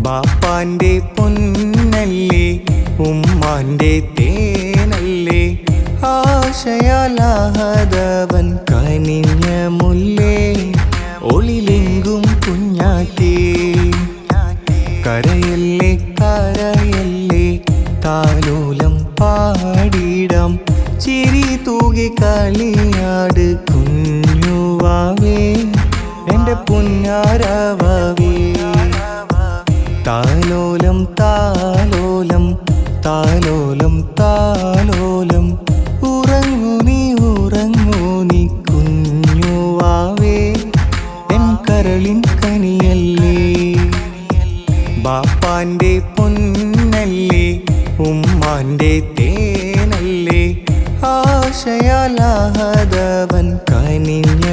ബാപ്പാന്റെ പൊന്നല്ലേ ഉമ്മാന്റെ തേനല്ലേ ആശയാലാഹതവൻ കനിഞ്ഞ മുല്ലേ ഒളിലെങ്കും കുഞ്ഞാറ്റേ കരയല്ലേ കരയല്ലേ താലോലം പാടിടാം ചിരി തൂകി കളിയാട് കുഞ്ഞുവാവേ എൻ്റെ പുന്നാരവാവേ താലോലം താലോലം താലോലം താലോലം ഉറങ്ങൂ നീ കുഞ്ഞുവാവേ എൻ കരളിൻ കനിയല്ലേ ബാപ്പാന്റെ പൊന്നല്ലേ ഉമ്മാന്റെ തേനല്ലേ ആശയാലാഹതവൻ കനിഞ്ഞ